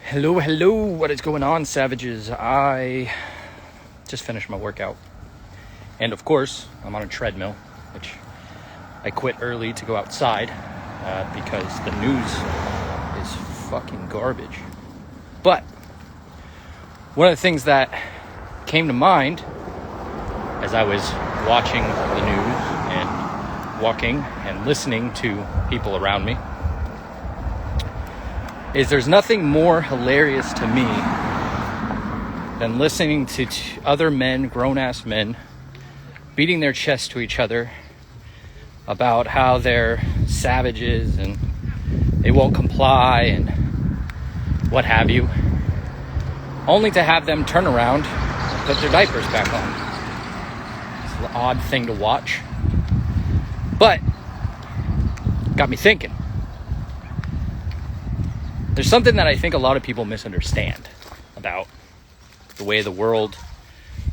Hello, what is going on, savages? I just finished my workout. And of course, I'm on a treadmill, which I quit early to go outside because the news is fucking garbage. But one of the things that came to mind as I was watching the news and walking and listening to people around me is there's nothing more hilarious to me than listening to other men, grown-ass men, beating their chests to each other about how they're savages and they won't comply and what have you, only to have them turn around and put their diapers back on. It's an odd thing to watch, but got me thinking. There's something that I think a lot of people misunderstand about the way the world,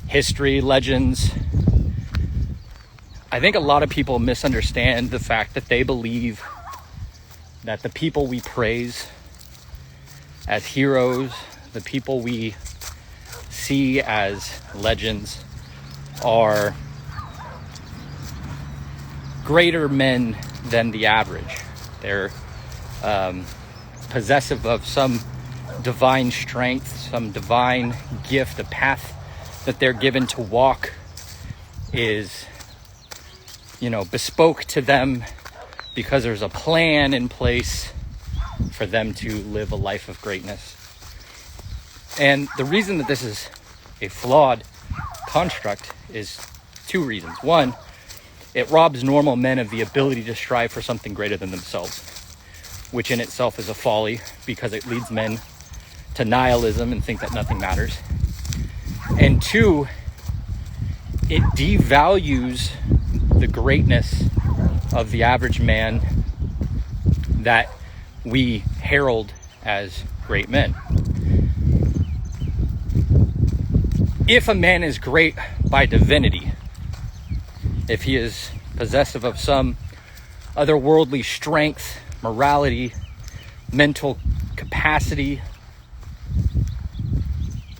history, legends. I think a lot of people misunderstand the fact that they believe that the people we praise as heroes, the people we see as legends, are greater men than the average. They're possessive of some divine strength, some divine gift. The path that they're given to walk is, bespoke to them because there's a plan in place for them to live a life of greatness. And the reason that this is a flawed construct is two reasons. One, it robs normal men of the ability to strive for something greater than themselves, which in itself is a folly because it leads men to nihilism and think that nothing matters. And two, it devalues the greatness of the average man that we herald as great men. If a man is great by divinity, if he is possessive of some otherworldly strength, morality, mental capacity,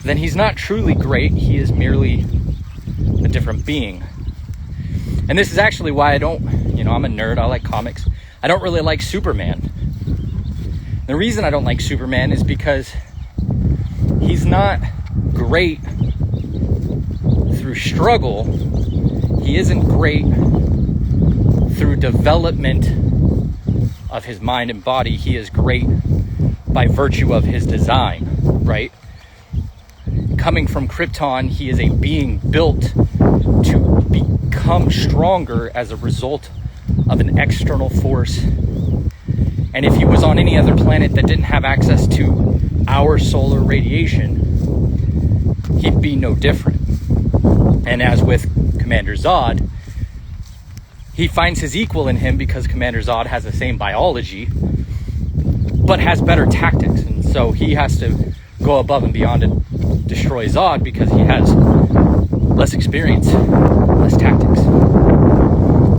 then he's not truly great. He is merely a different being. And this is actually why I don't, I'm a nerd. I like comics. I don't really like Superman. The reason I don't like Superman is because he's not great through struggle. He isn't great through development of his mind and body. He is great by virtue of his design, right? Coming from Krypton, he is a being built to become stronger as a result of an external force. And if he was on any other planet that didn't have access to our solar radiation, he'd be no different. And as with Commander Zod, he finds his equal in him because Commander Zod has the same biology, but has better tactics. And so he has to go above and beyond and destroy Zod because he has less experience, less tactics.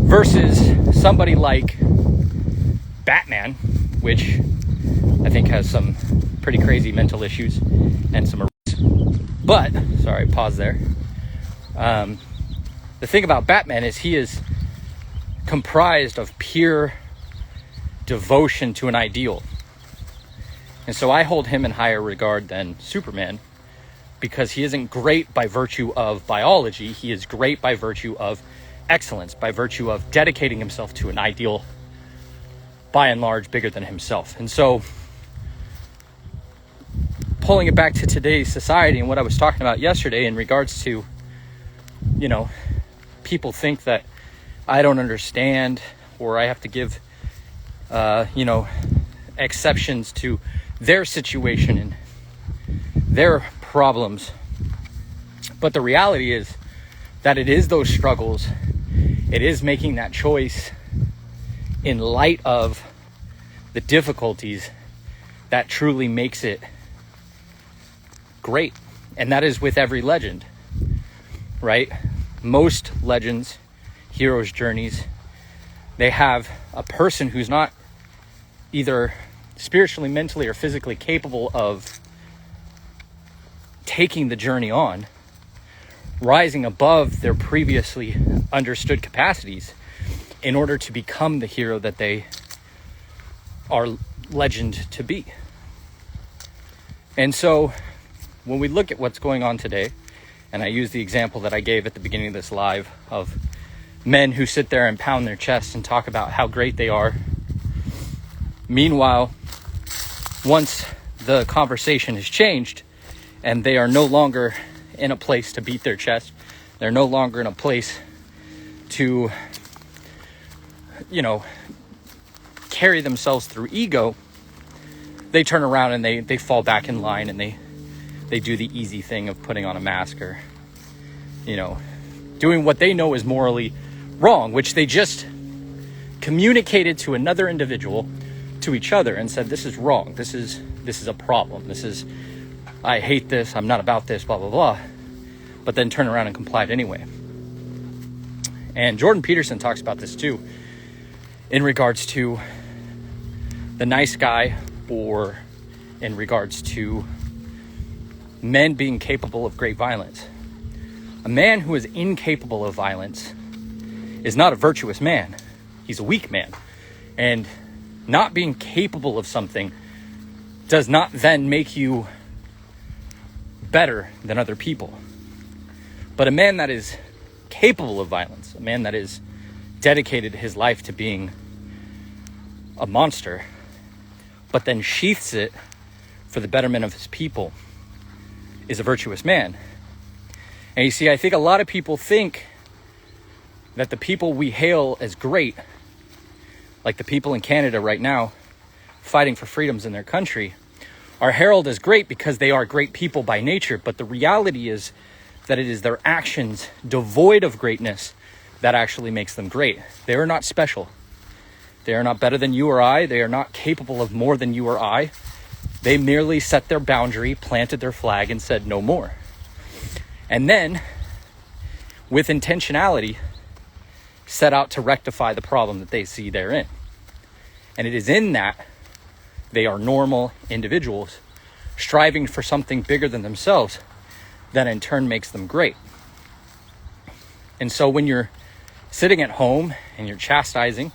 Versus somebody like Batman, which I think has some pretty crazy mental issues and some... But, sorry, pause there. The thing about Batman is he is comprised of pure devotion to an ideal. And so I hold him in higher regard than Superman because he isn't great by virtue of biology. He is great by virtue of excellence, by virtue of dedicating himself to an ideal by and large bigger than himself. And so pulling it back to today's society and what I was talking about yesterday in regards to, people think that I don't understand or I have to give, exceptions to their situation and their problems. But the reality is that it is those struggles. It is making that choice in light of the difficulties that truly makes it great. And that is with every legend, right? Most legends, heroes' journeys, they have a person who's not either spiritually, mentally, or physically capable of taking the journey on, rising above their previously understood capacities in order to become the hero that they are legend to be. And so when we look at what's going on today, and I use the example that I gave at the beginning of this live of men who sit there and pound their chest and talk about how great they are. Meanwhile, once the conversation has changed and they are no longer in a place to beat their chest, they're no longer in a place to, carry themselves through ego, they turn around and they fall back in line and they do the easy thing of putting on a mask or, doing what they know is morally wrong, which they just communicated to another individual, to each other, and said, this is wrong, this is a problem, I hate this, I'm not about this, blah, blah, blah, but then turn around and complied anyway. And Jordan Peterson talks about this too, in regards to the nice guy, or in regards to men being capable of great violence. A man who is incapable of violence is not a virtuous man. He's a weak man. And not being capable of something does not then make you better than other people. But a man that is capable of violence, a man that is dedicated his life to being a monster, but then sheaths it for the betterment of his people, is a virtuous man. And you see, I think a lot of people think that the people we hail as great, like the people in Canada right now fighting for freedoms in their country, are heralded as great because they are great people by nature. But the reality is that it is their actions devoid of greatness that actually makes them great. They are not special. They are not better than you or I. They are not capable of more than you or I. They merely set their boundary, planted their flag, and said no more. And then, with intentionality, set out to rectify the problem that they see therein. And it is in that they are normal individuals striving for something bigger than themselves that in turn makes them great. And so when you're sitting at home and you're chastising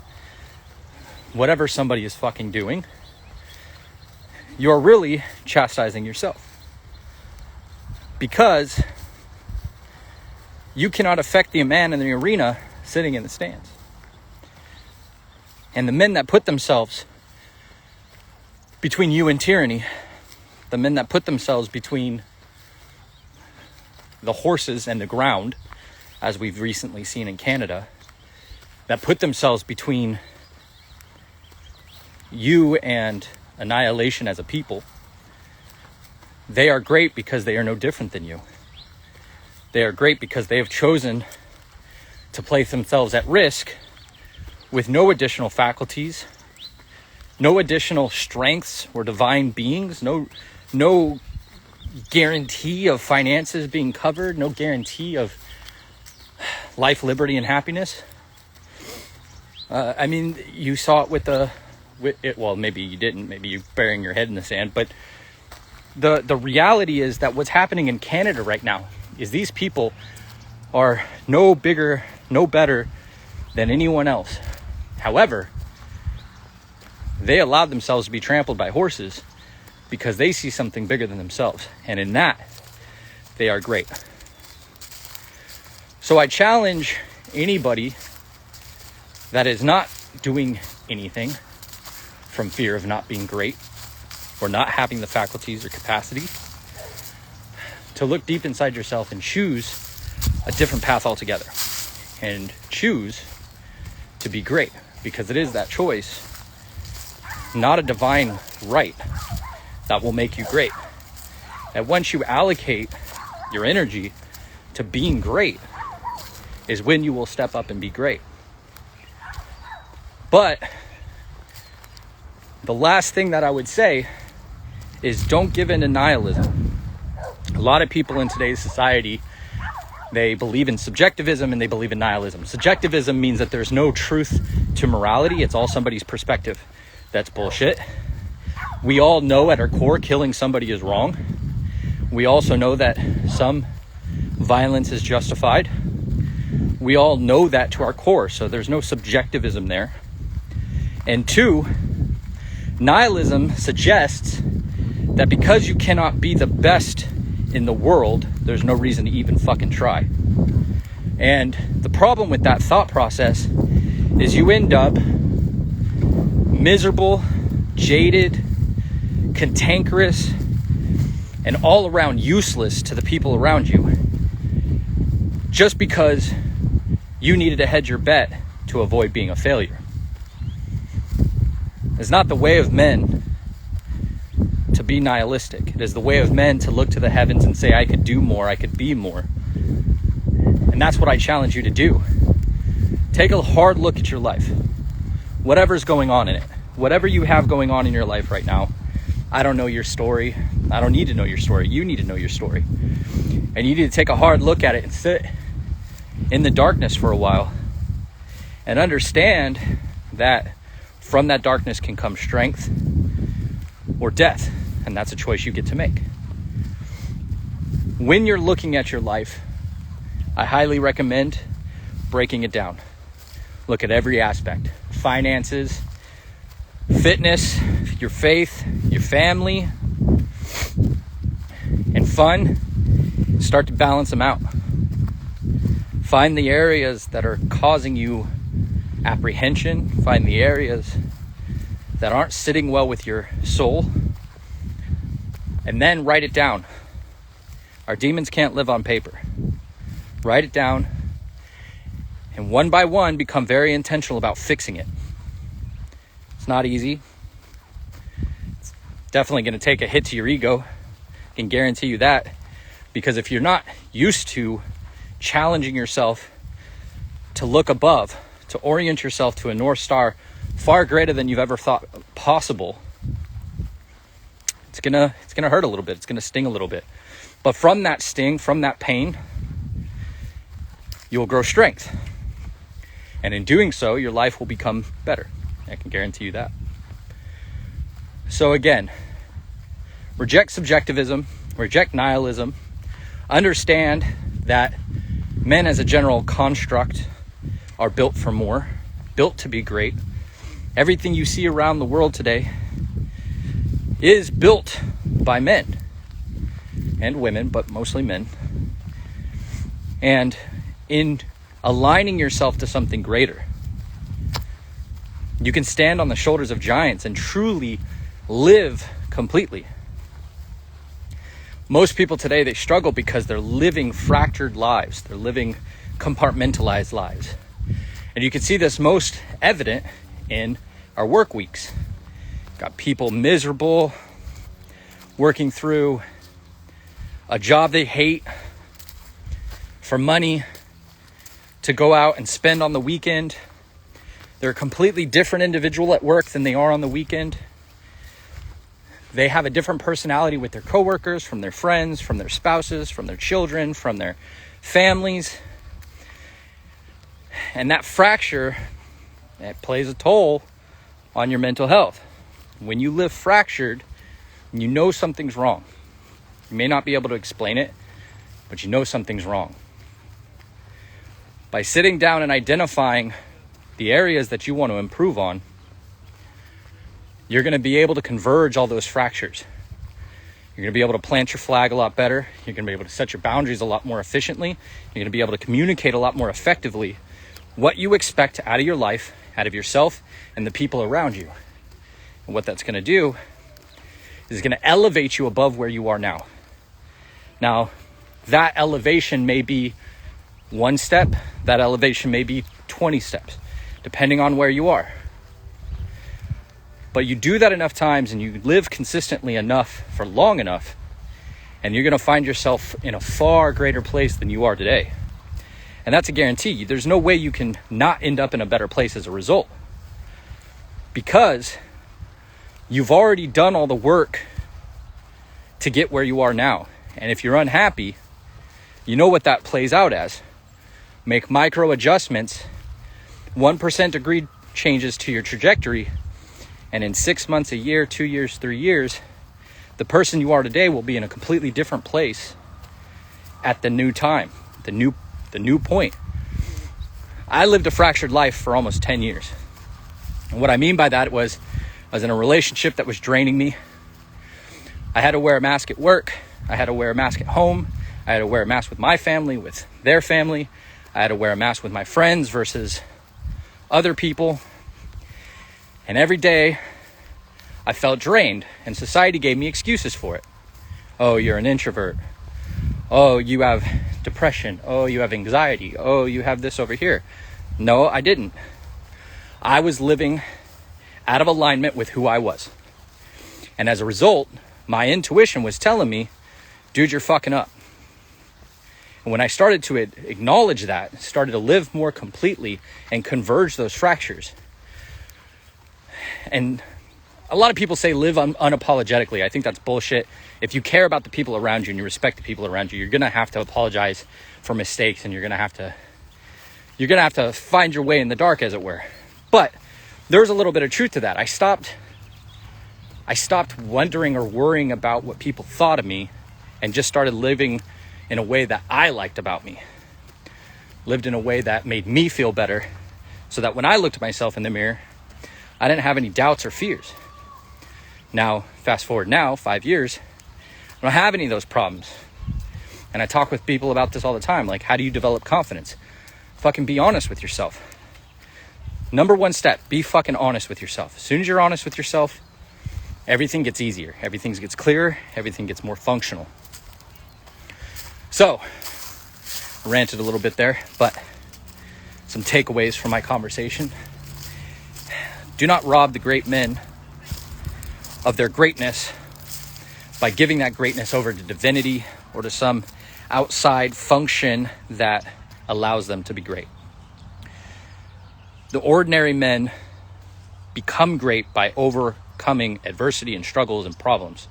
whatever somebody is fucking doing, you're really chastising yourself. Because you cannot affect the man in the arena sitting in the stands. And the men that put themselves between you and tyranny, the men that put themselves between the horses and the ground, as we've recently seen in Canada, that put themselves between you and annihilation as a people, they are great because they are no different than you. They are great because they have chosen to place themselves at risk with no additional faculties, no additional strengths or divine beings, no guarantee of finances being covered, no guarantee of life, liberty, and happiness. You saw it well, maybe you didn't, maybe you're burying your head in the sand, but the reality is that what's happening in Canada right now is these people are no bigger, no better than anyone else. However, they allowed themselves to be trampled by horses because they see something bigger than themselves. And in that, they are great. So I challenge anybody that is not doing anything from fear of not being great or not having the faculties or capacity to look deep inside yourself and choose a different path altogether and choose to be great, because it is that choice, not a divine right, that will make you great. And once you allocate your energy to being great is when you will step up and be great. But the last thing that I would say is don't give in to nihilism. A lot of people in today's society, they believe in subjectivism and they believe in nihilism. Subjectivism means that there's no truth to morality. It's all somebody's perspective. That's bullshit. We all know at our core killing somebody is wrong. We also know that some violence is justified. We all know that to our core, so there's no subjectivism there. And 2, nihilism suggests that because you cannot be the best in the world, there's no reason to even fucking try. And the problem with that thought process is you end up miserable, jaded, cantankerous, and all around useless to the people around you just because you needed to hedge your bet to avoid being a failure. It's not the way of men to be nihilistic. It is the way of men to look to the heavens and say, I could do more, I could be more. And that's what I challenge you to do. Take a hard look at your life. Whatever's going on in it. Whatever you have going on in your life right now. I don't know your story. I don't need to know your story. You need to know your story. And you need to take a hard look at it and sit in the darkness for a while and understand that from that darkness can come strength or death. And that's a choice you get to make. When you're looking at your life, I highly recommend breaking it down. Look at every aspect. Finances, fitness, your faith, your family, and fun. Start to balance them out. Find the areas that are causing you apprehension. Find the areas that aren't sitting well with your soul. And then write it down. Our demons can't live on paper. Write it down. And one by one, become very intentional about fixing it. It's not easy. It's definitely going to take a hit to your ego. I can guarantee you that. Because if you're not used to challenging yourself to look above, to orient yourself to a North Star far greater than you've ever thought possible, it's gonna hurt a little bit. It's gonna sting a little bit. But from that sting, from that pain, you will grow strength. And in doing so, your life will become better. I can guarantee you that. So again, reject subjectivism, reject nihilism, understand that men as a general construct are built for more, built to be great. Everything you see around the world today is built by men and women, but mostly men. And in aligning yourself to something greater, you can stand on the shoulders of giants and truly live completely. Most people today, they struggle because they're living fractured lives. They're living compartmentalized lives. And you can see this most evident in our work weeks. Got people miserable, working through a job they hate for money to go out and spend on the weekend. They're a completely different individual at work than they are on the weekend. They have a different personality with their coworkers, from their friends, from their spouses, from their children, from their families. And that fracture, it plays a toll on your mental health. When you live fractured, you know something's wrong. You may not be able to explain it, but you know something's wrong. By sitting down and identifying the areas that you want to improve on, you're going to be able to converge all those fractures. You're going to be able to plant your flag a lot better. You're going to be able to set your boundaries a lot more efficiently. You're going to be able to communicate a lot more effectively what you expect out of your life, out of yourself, and the people around you. And what that's going to do is going to elevate you above where you are now. Now, that elevation may be 1 step. That elevation may be 20 steps, depending on where you are. But you do that enough times and you live consistently enough for long enough, and you're going to find yourself in a far greater place than you are today. And that's a guarantee. There's no way you can not end up in a better place as a result, because you've already done all the work to get where you are now. And if you're unhappy, you know what that plays out as. Make micro adjustments, 1% degree changes to your trajectory, and in 6 months, a year, 2 years, 3 years, the person you are today will be in a completely different place at the new time, the new point. I lived a fractured life for almost 10 years. And what I mean by that was I was in a relationship that was draining me. I had to wear a mask at work. I had to wear a mask at home. I had to wear a mask with my family, with their family. I had to wear a mask with my friends versus other people. And every day I felt drained, and society gave me excuses for it. Oh, you're an introvert. Oh, you have depression. Oh, you have anxiety. Oh, you have this over here. No, I didn't. I was living out of alignment with who I was. And as a result, my intuition was telling me, dude, you're fucking up. And when I started to acknowledge that, started to live more completely and converge those fractures. And a lot of people say live unapologetically. I think that's bullshit. If you care about the people around you and you respect the people around you, you're going to have to apologize for mistakes, and you're going to have to find your way in the dark, as it were. But there's a little bit of truth to that. I stopped wondering or worrying about what people thought of me and just started living in a way that I liked about me. Lived in a way that made me feel better, so that when I looked at myself in the mirror, I didn't have any doubts or fears. Now, fast forward now, 5 years, I don't have any of those problems. And I talk with people about this all the time. Like, how do you develop confidence? Fucking be honest with yourself. Number one step, be fucking honest with yourself. As soon as you're honest with yourself, everything gets easier. Everything gets clearer. Everything gets more functional. So, I ranted a little bit there, but some takeaways from my conversation. Do not rob the great men of their greatness by giving that greatness over to divinity or to some outside function that allows them to be great. The ordinary men become great by overcoming adversity and struggles and problems.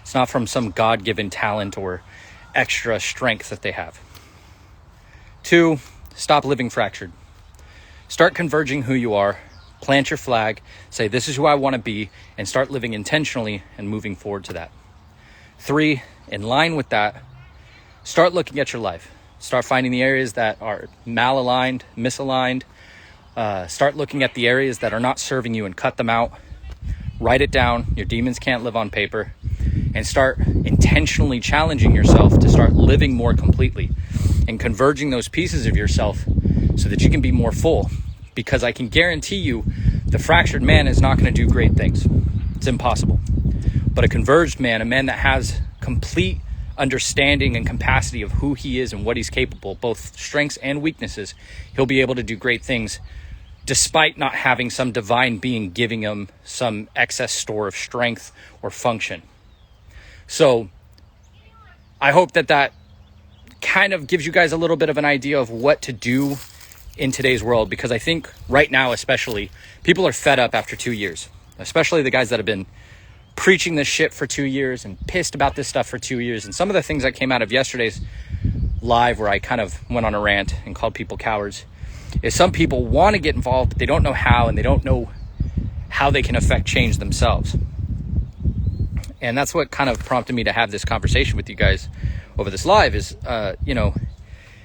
It's not from some God-given talent or extra strength that they have. 2, stop living fractured. Start converging who you are. Plant your flag, say this is who I want to be, and start living intentionally and moving forward to that. 3, in line with that, start looking at your life. Start finding the areas that are malaligned, misaligned. Start looking at the areas that are not serving you and cut them out. Write it down. Your demons can't live on paper. And start intentionally challenging yourself to start living more completely and converging those pieces of yourself so that you can be more full. Because I can guarantee you, the fractured man is not going to do great things. It's impossible. But a converged man, a man that has complete understanding and capacity of who he is and what he's capable, both strengths and weaknesses, he'll be able to do great things despite not having some divine being giving him some excess store of strength or function. So I hope that kind of gives you guys a little bit of an idea of what to do in today's world, because I think right now especially people are fed up after 2 years, especially the guys that have been preaching this shit for 2 years and pissed about this stuff for 2 years. And some of the things that came out of yesterday's live, where I kind of went on a rant and called people cowards, is some people want to get involved, but they don't know how, and they don't know how they can affect change themselves. And that's what kind of prompted me to have this conversation with you guys over this live is,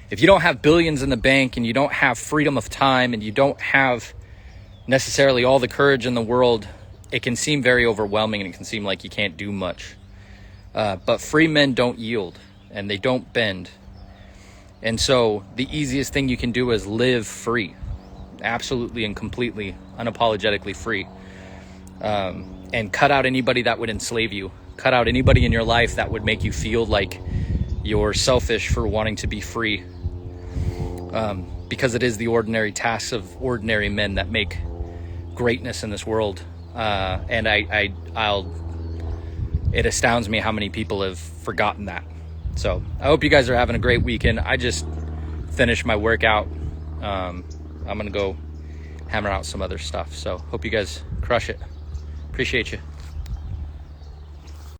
if you don't have billions in the bank and you don't have freedom of time and you don't have necessarily all the courage in the world, it can seem very overwhelming and it can seem like you can't do much. But free men don't yield and they don't bend. And so the easiest thing you can do is live free, absolutely and completely, unapologetically free. And cut out anybody that would enslave you. Cut out anybody in your life that would make you feel like you're selfish for wanting to be free. Because it is the ordinary tasks of ordinary men that make greatness in this world. And it astounds me how many people have forgotten that. So I hope you guys are having a great weekend. I just finished my workout. I'm going to go hammer out some other stuff. So hope you guys crush it. Appreciate you.